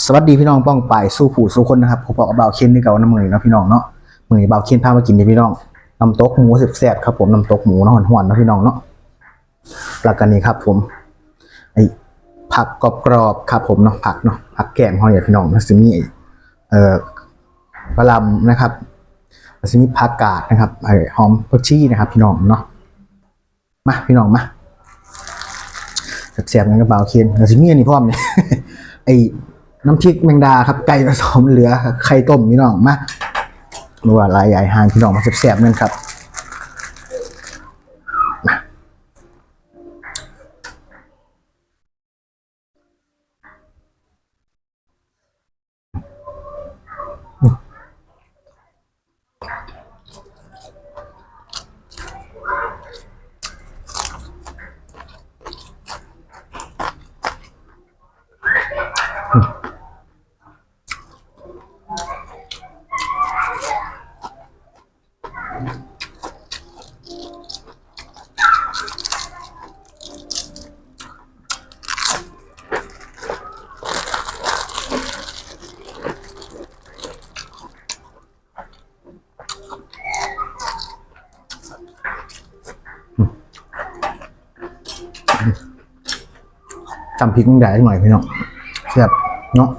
สวัสดีพี่น้องป้องไปสู้ผู้สู้คนนะครับผมบอกเอาเบาเคนนี่เก่าน้ำมือเนาะพี่น้องเนาะมือเบาเคนพามากินดิพี่น้องน้ำตกหมูแซ่บๆครับผมน้ำตกหมูเนาะหวานๆเนาะพี่น้องเนาะแล้วกันนี้ครับผมไอ้ผักกรอบๆครับผมเนาะผักเนาะผักแกมเขาเนี่ยพี่น้องนะซิมี่กระลำนะครับซิมี่ผักกาดนะครับหอมผักชีนะครับพี่น้องเนาะมาพี่น้องมาแซ่บๆงั้นก็เบาเคนแล้วซิมี่อันนี้พร้อมเนี่ย ไอ้น้ำพริกแมงดาครับไก่ผสมเหลือไข่ต้มพี่น้องมาดูว่าลายใหญ่หางพี่น้องมาแซ่บๆกันครับจำพริกแมงดาหน่อยพี่น้องแซ่บเนาะ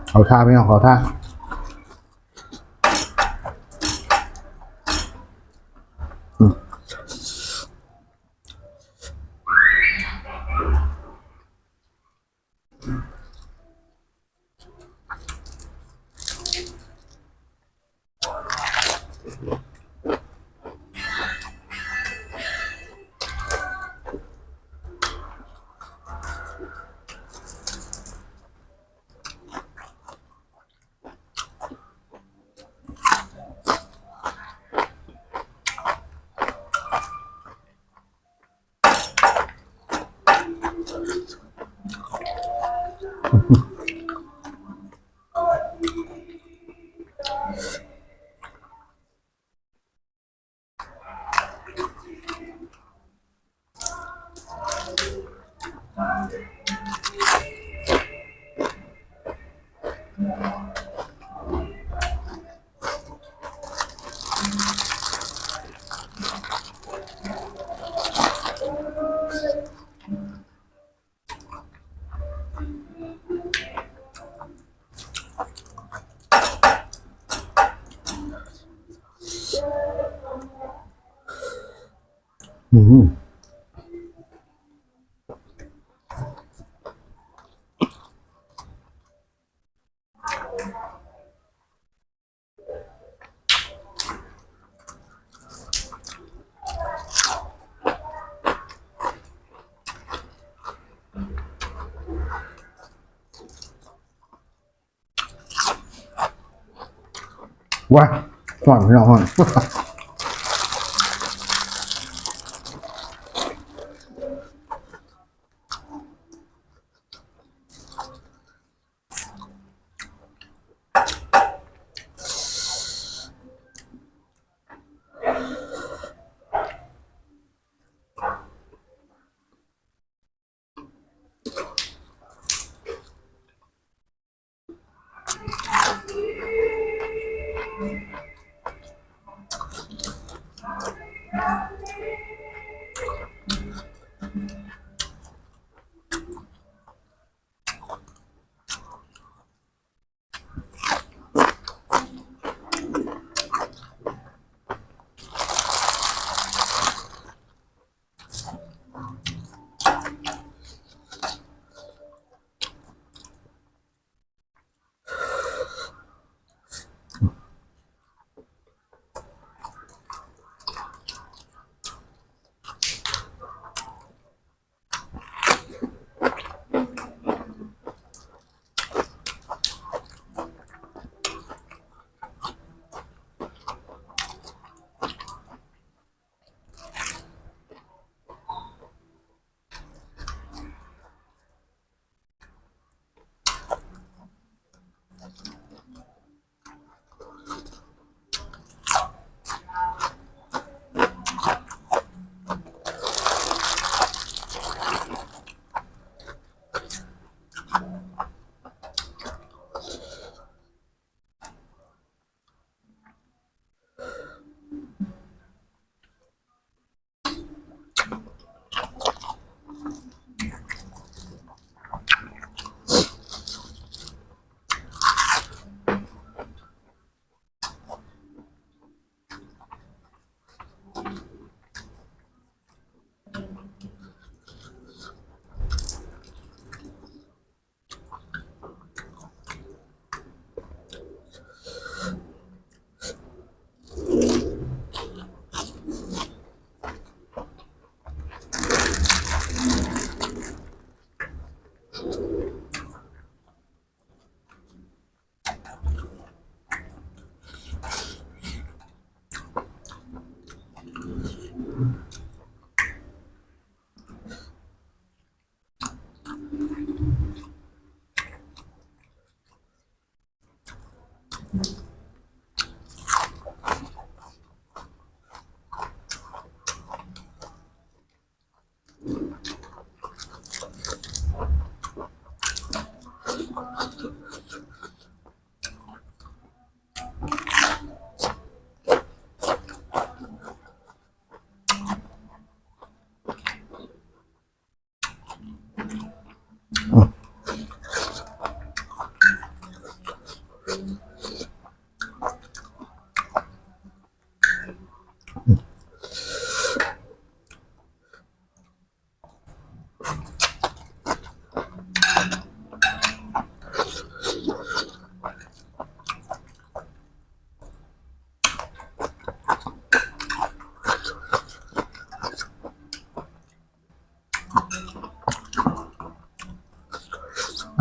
เขาท่าไม่เอาเขาท่าว้าหวานพี่น้องหวาน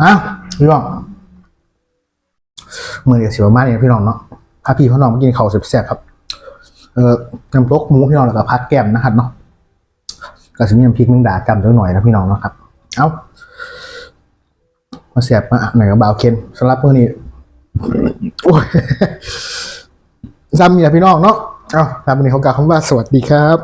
อ่ะพี่น้องมือเดียวสิบประมาณนี้พี่น้องเนาะถ้าพี่พ่อน้องมากินข้าวแซ่บๆครับน้ำตกหมูพี่น้องแล้วก็พัดแก้มนะครับเนาะก็จะมีน้ำพริกแมงดาจำจังหน่อยนะพี่น้องเนาะครับเอามาแซ่บมาหน่อยกับบ่าวเคนสำหรับมื้อนี้โอ้ยซ้ำเนี่ยพี่น้องเนาะเอาตามมื้อนี้เขากล่าวคำว่าสวัสดีครับ